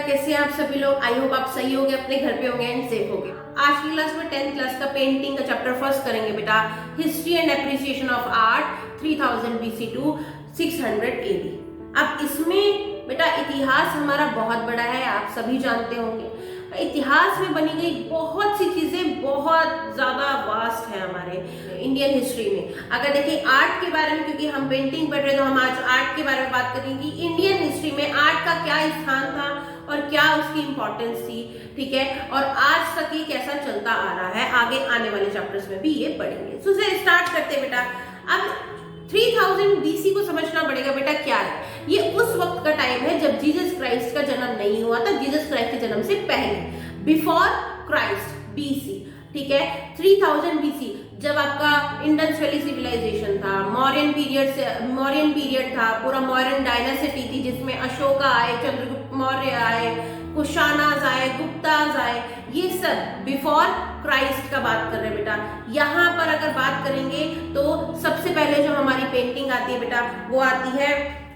कैसे हैं आप सभी लोग। आई होप आप सही होंगे, अपने घर पे होंगे एंड सेफ होंगे। आज की क्लास में 10th क्लास का पेंटिंग का चैप्टर फर्स्ट करेंगे बेटा, history and appreciation of art 3000 BC to 600 AD। अब इसमें बेटा इतिहास हमारा बहुत बड़ा है, आप सभी जानते होंगे। इतिहास में बनी गई बहुत सी चीजें बहुत ज्यादा वास्ट है हमारे इंडियन हिस्ट्री में। अगर देखिए आर्ट के बारे में, क्योंकि हम पेंटिंग पढ़ रहे हैं तो हम आज आर्ट के बारे में बात करेंगे। इंडियन हिस्ट्री में आर्ट का क्या स्थान था और क्या उसकी इंपॉर्टेंस थी, ठीक है, और आज तक ये कैसा चलता आ रहा है, आगे आने वाले चैप्टर्स में भी ये पढ़ेंगे। सो स्टार्ट करते हैं बेटा। अब 3000 BC को समझना पड़ेगा बेटा क्या है। ये उस वक्त का टाइम है जब जीसस क्राइस्ट का जन्म नहीं हुआ था, जीसस क्राइस्ट के जन्म से पहले, बिफोर क्राइस्ट, BC, ठीक है। 3000 BC जब आपका इंडस वैली सिविलाइजेशन था, मौर्यन पीरियड था, पूरा मौर्यन डायनेसिटी थी जिसमें अशोका आए, चंद्रगुप्त मौर्य आए, कुशानाज आए, गुप्ताज आए, ये सब बिफोर क्राइस्ट का बात कर रहे हैं बेटा। यहाँ पर अगर बात करेंगे तो सबसे पहले जो हमारी पेंटिंग आती है बेटा वो आती है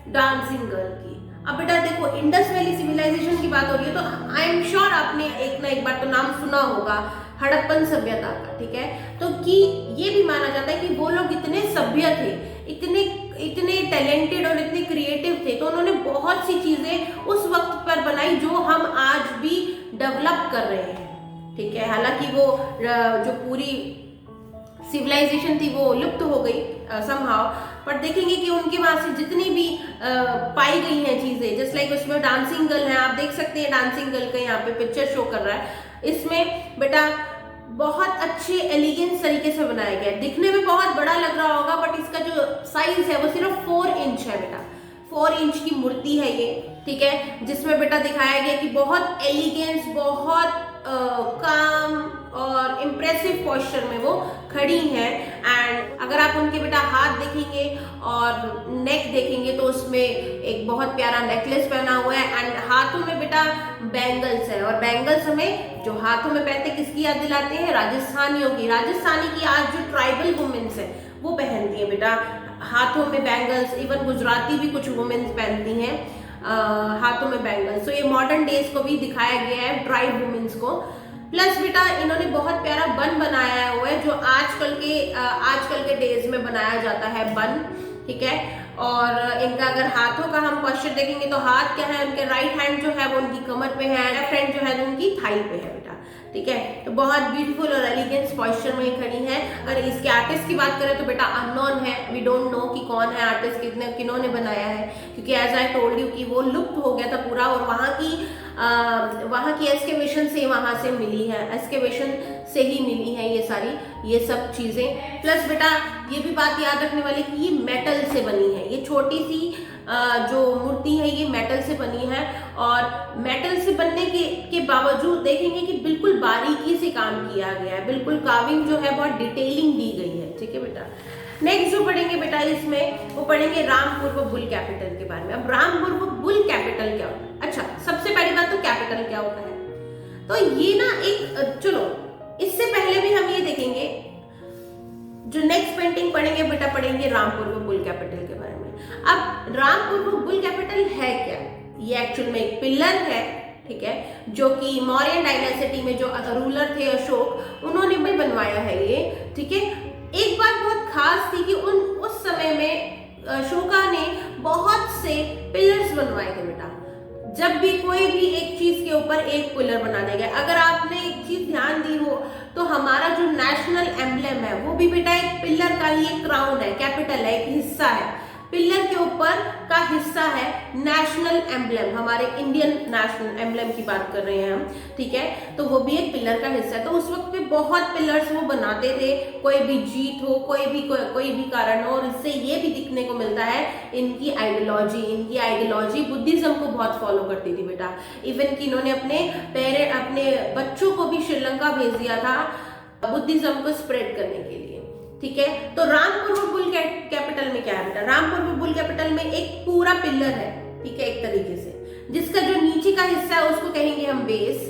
डांसिंग गर्ल की। अब बेटा देखो, इंडस वैली सिविलाइजेशन की बात हो रही है तो आई एम श्योर आपने एक ना एक बार तो नाम सुना होगा हड़प्पन सभ्यता का, ठीक है। तो कि ये भी माना जाता है कि वो लोग इतने सभ्य थे, इतने टैलेंटेड और इतने क्रिएटिव थे, तो उन्होंने बहुत सी चीजें उस वक्त पर बनाई जो हम आज भी डेवलप कर रहे हैं, ठीक है। हालांकि वो जो पूरी सिविलाइजेशन थी वो लुप्त हो गई समहाउ, पर देखेंगे कि उनके वहां से जितनी भी पाई गई हैं चीजें, जस्ट लाइक उसमें डांसिंग गर्ल है, आप देख सकते हैं डांसिंग गर्ल का यहाँ पे पिक्चर शो कर रहा है। इसमें बेटा बहुत अच्छे एलिगेंस तरीके से बनाया गया है, दिखने में बहुत बड़ा लग रहा होगा बट इसका जो साइज है वो सिर्फ 4 इंच है बेटा। 4 इंच की मूर्ति है ये, ठीक है, जिसमें बेटा दिखाया गया कि बहुत एलिगेंस, बहुत काम और इम्प्रेसिव पोस्चर में वो खड़ी हैं। एंड अगर आप उनके बेटा हाथ देखेंगे और नेक देखेंगे तो उसमें एक बहुत प्यारा नेकलेस पहना हुआ है एंड हाथों में बेटा बैंगल्स है। और बैंगल्स हमें जो हाथों में पहनते किसकी याद दिलाते हैं? राजस्थानियों की। राजस्थानी की आज जो ट्राइबल वुमेन्स है वो पहनती है बेटा हाथों में बैंगल्स। इवन गुजराती भी कुछ वुमेन्स पहनती हैं हाथों में बैंगल्स। तो ये मॉडर्न डेज को भी दिखाया गया है, ट्राइब वुमेन्स को। प्लस बेटा इन्होंने बहुत प्यारा बन बनाया हुआ है जो आजकल के डेज में बनाया जाता है बन, ठीक है। और इनका अगर हाथों का हम पोस्चर देखेंगे तो हाथ क्या है उनके, राइट हैंड जो है वो उनकी कमर पे है, लेफ्ट हैंड जो है वो उनकी थाई पे है बेटा, ठीक है। तो बहुत ब्यूटीफुल और एलिगेंस पोस्चर में खड़ी है। अगर इसके आर्टिस्ट की बात करें तो बेटा अननोन है, वी डोंट नो कि कौन है आर्टिस्ट, किन्होंने बनाया है, क्योंकि एज आई टोल्ड यू कि वो लुप्त हो गया था पूरा। और वहाँ की एक्सकेवेशन से वहाँ से मिली है, एक्सकेवेशन से ही मिली है ये सब चीजें। प्लस बेटा ये भी बात याद रखने वाली कि ये मेटल से बनी है, ये छोटी सी जो मूर्ति है ये मेटल से बनी है। और मेटल से बनने के बावजूद देखेंगे कि बिल्कुल बारीकी से काम किया गया है, बिल्कुल कार्विंग जो है बहुत डिटेलिंग दी गई है, ठीक है बेटा। नेक्स्ट जो पढ़ेंगे बेटा इसमें वो पढ़ेंगे रामपुर बुल कैपिटल के बारे में। अब रामपुर बुल कैपिटल क्या होता है? अच्छा, सबसे पहली बात तो कैपिटल क्या होता है, तो ये ना एक, चलो इससे पहले भी हम ये देखेंगे, जो नेक्स्ट पेंटिंग पढ़ेंगे बेटा पढ़ेंगे रामपुर बुल कैपिटल के बारे में। अब रामपुर बुल कैपिटल है क्या? ये एक्चुअल में एक पिलर है, ठीक है, जो कि मौर्यन डायनेसिटी में जो रूलर थे अशोक, उन्होंने भी बनवाया है ये, ठीक है। एक बात बहुत खास थी कि उस समय में अशोका ने बहुत से पिलर्स बनवाए थे बेटा। जब भी कोई भी एक चीज के ऊपर एक पिलर बना दिया गया। अगर आपने एक चीज ध्यान दी हो तो हमारा जो नेशनल एम्ब्लेम है वो भी बेटा एक पिलर का ही एक क्राउन है, कैपिटल है, एक हिस्सा है, पिलर के ऊपर का हिस्सा है नेशनल एम्ब्लेम, हमारे इंडियन नेशनल एम्ब्लेम की बात कर रहे हैं हम, ठीक है। तो वो भी एक पिलर का हिस्सा है। तो उस वक्त पे बहुत पिलर्स वो बनाते थे, कोई भी जीत हो, कोई भी कारण हो। और इससे ये भी दिखने को मिलता है इनकी आइडियोलॉजी बुद्धिज्म को बहुत फॉलो करती थी बेटा। इवन कि इन्होंने अपने बच्चों को भी श्रीलंका भेज दिया था बुद्धिज्म को स्प्रेड करने के लिए, ठीक है। तो रामपुर बुल कैपिटल में क्या है बेटा? रामपुर बुल कैपिटल में एक पूरा पिलर है, ठीक है, एक तरीके से, जिसका जो नीचे का हिस्सा है उसको कहेंगे हम बेस,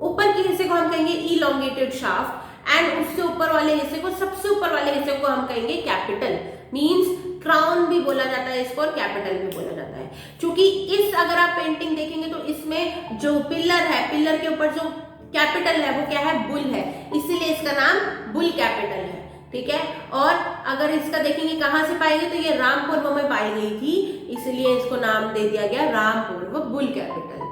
ऊपर के हिस्से को हम कहेंगे इलोंगेटेड शाफ्ट एंड उससे ऊपर वाले हिस्से को, सबसे ऊपर वाले हिस्से को हम कहेंगे कैपिटल। मींस क्राउन भी बोला जाता है इसको और कैपिटल भी बोला जाता है। क्योंकि इस अगर आप पेंटिंग देखेंगे तो इसमें जो पिलर है, पिलर के ऊपर जो कैपिटल है वो क्या है, बुल है, इसीलिए इसका नाम बुल कैपिटल है। ठीक है, और अगर इसका देखेंगे कहां से पाई गई तो ये रामपूर्व में पाई गई थी, इसलिए इसको नाम दे दिया गया रामपूर्व बुल कैपिटल।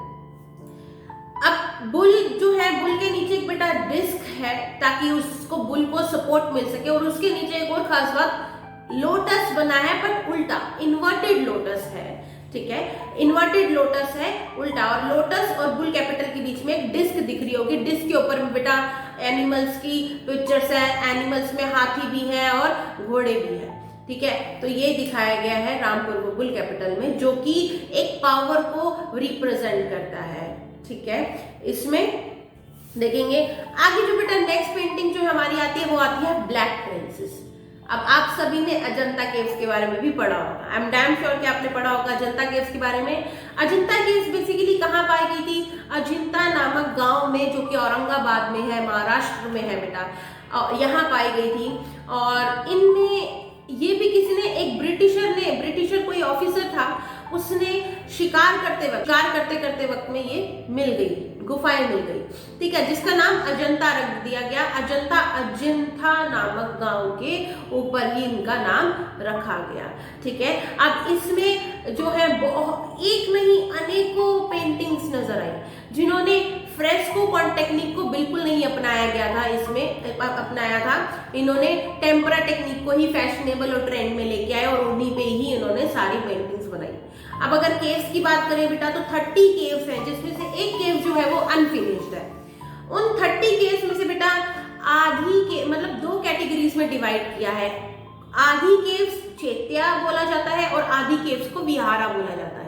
अब बुल जो है, बुल के नीचे एक बेटा डिस्क है ताकि उसको बुल को सपोर्ट मिल सके, और उसके नीचे एक और खास बात लोटस बना है बट उल्टा, इन्वर्टेड लोटस है। ठीक है, इन्वर्टेड लोटस है उल्टा, और लोटस और बुल कैपिटल के बीच में एक डिस्क दिख रही होगी। डिस्क के ऊपर में बेटा एनिमल्स की पिक्चर्स है, एनिमल्स में हाथी भी है और घोड़े भी है। ठीक है, तो ये दिखाया गया है रामपूर्व बुल कैपिटल में, जो कि एक पावर को रिप्रेजेंट करता है। ठीक है, इसमें देखेंगे आगे जो बेटा नेक्स्ट पेंटिंग जो हमारी आती है वो आती है ब्लैक प्रिंसेस। अब आप सभी ने अजंता केव्स के बारे में भी पढ़ा होगा, आई एम डैम श्योर कि आपने पढ़ा होगा अजंता केव्स के बारे में। अजंता केव्स बेसिकली कहाँ पाई गई थी, अजंता नामक गांव में जो कि औरंगाबाद में है, महाराष्ट्र में है बेटा, यहाँ पाई गई थी। और इनमें ये भी किसी ने, एक ब्रिटिशर कोई ऑफिसर था, उसने शिकार करते वक्त में ये मिल गई, गुफाएं मिल गई। ठीक है, जिसका नाम अजंता रख दिया गया। अजंता नामक गांव के ऊपर ही इनका नाम रखा गया। ठीक है, अब इसमें जो है एक नहीं अनेकों पेंटिंग्स नजर आई, जिन्होंने फ्रेस्को टेक्निक को बिल्कुल नहीं अपनाया गया था, इसमें अपनाया था। इन्होंने टेम्परा टेक्निक को ही फैशनेबल और ट्रेंड में लेके आए और उन्हीं पे ही इन्होंने सारी पेंटिंग्स बनाई। अब अगर केव्स की बात करें बेटा तो 30 केव्स हैं, जिसमें से एक केव जो है वो अनफिनिश्ड है। उन 30 केव्स में से बेटा आधी के मतलब 2 कैटेगरीज में डिवाइड किया है। आधी केव्स चैत्या बोला जाता है और आधी केव्स को विहारा बोला जाता है।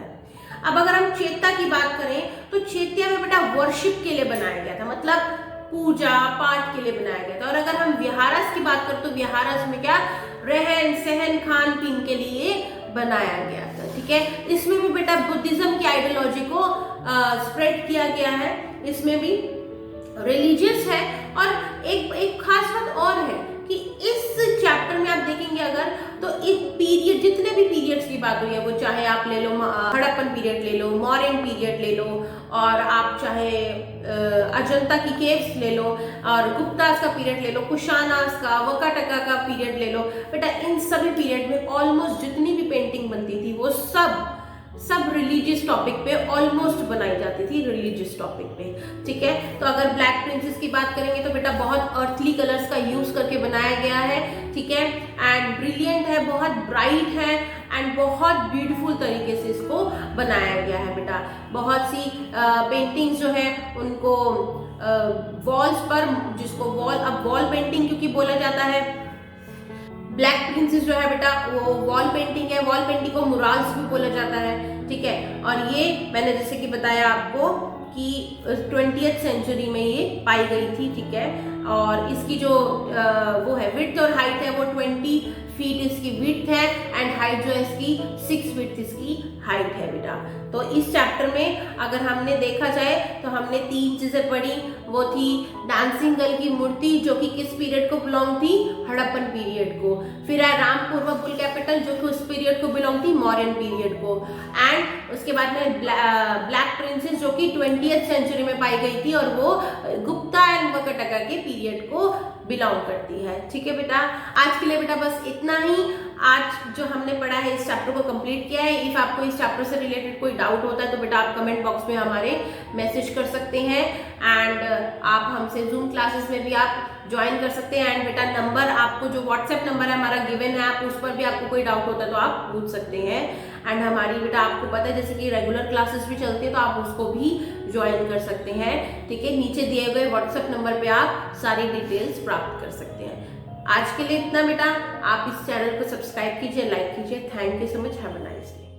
अब अगर हम चैत्या की बात करें तो चैत्या में बेटा वर्शिप के लिए बनाया गया था, मतलब पूजा पाठ के लिए बनाया गया था। और अगर हम विहारस की बात करें तो विहारस में क्या, रहन सहन खान पीन के लिए बनाया गया था। ठीक है, इसमें भी बेटा बुद्धिज्म की आइडियोलॉजी को स्प्रेड किया गया है, इसमें भी रिलीजियस है। और एक खास बात और है कि इस चैप्टर में आप देखेंगे अगर तो एक पीरियड, जितने भी पीरियड्स की बात हुई है, वो चाहे आप ले लो हड़प्पन पीरियड ले लो, मौर्यन पीरियड ले लो, और आप चाहे अजंता की केव्स ले लो, और गुप्तास का पीरियड ले लो, कुशानास का, वकाटका का पीरियड ले लो। बेटा इन सभी पीरियड में ऑलमोस्ट जितनी भी पेंटिंग बनती थी वो सब रिलीजियस टॉपिक पे ऑलमोस्ट बनाई जाती थी, रिलीजियस टॉपिक पे। ठीक है, तो अगर ब्लैक प्रिंसेस की बात करेंगे तो बेटा बहुत अर्थली कलर्स का यूज करके बनाया गया है। ठीक है, एंड ब्रिलियंट है, बहुत ब्राइट है, एंड बहुत ब्यूटीफुल तरीके से इसको बनाया गया है बेटा। बहुत सी पेंटिंग्स जो है उनको वॉल्स पर, जिसको वॉल पेंटिंग क्योंकि बोला जाता है, ब्लैक प्रिंसेस जो है बेटा वो वॉल पेंटिंग है। वॉल पेंटिंग को मुराल्स भी बोला जाता है। ठीक है, और ये मैंने जैसे कि बताया आपको कि 20th सेंचुरी में ये पाई गई थी। ठीक है, और इसकी जो वो है विड्थ और हाइट है वो 20 फीट इसकी विड्थ है, एंड हाइट जो है इसकी 6 फीट इसकी हाइट है बेटा। तो इस चैप्टर में अगर हमने देखा जाए तो हमने 3 चीजें पढ़ी, वो थी डांसिंग गर्ल की मूर्ति जो कि किस पीरियड को बिलोंग थी, हड़प्पन पीरियड को। फिर है रामपूर्व बुल कैपिटल जो कि उस पीरियड को बिलोंग थी, मौर्यन पीरियड को। एंड उसके बाद में ब्लैक प्रिंसेस जो कि 20th सेंचुरी में पाई गई थी और वो गुप्ता एंड वकाटका के पीरियड को बिलोंग करती है। ठीक है बेटा, आज के लिए बेटा बस इतना ही। आज जो हमने पढ़ा है इस चैप्टर को कंप्लीट किया है। इफ आपको इस चैप्टर से रिलेटेड कोई डाउट होता है तो बेटा आप कमेंट बॉक्स में हमारे मैसेज कर सकते हैं, एंड आप हमसे जूम क्लासेस में भी आप ज्वाइन कर सकते हैं। एंड बेटा नंबर आपको जो व्हाट्सएप नंबर है हमारा गिवन है, आप उस पर भी आपको कोई डाउट होता है तो आप पूछ सकते हैं। एंड हमारी बेटा आपको पता है जैसे कि रेगुलर क्लासेस भी चलती है तो आप उसको भी ज्वाइन कर सकते हैं। ठीक है, नीचे दिए गए व्हाट्सएप नंबर पे आप सारी डिटेल्स प्राप्त कर सकते हैं। आज के लिए इतना बेटा, आप इस चैनल को सब्सक्राइब कीजिए, लाइक कीजिए। Thank you so much, have a nice day.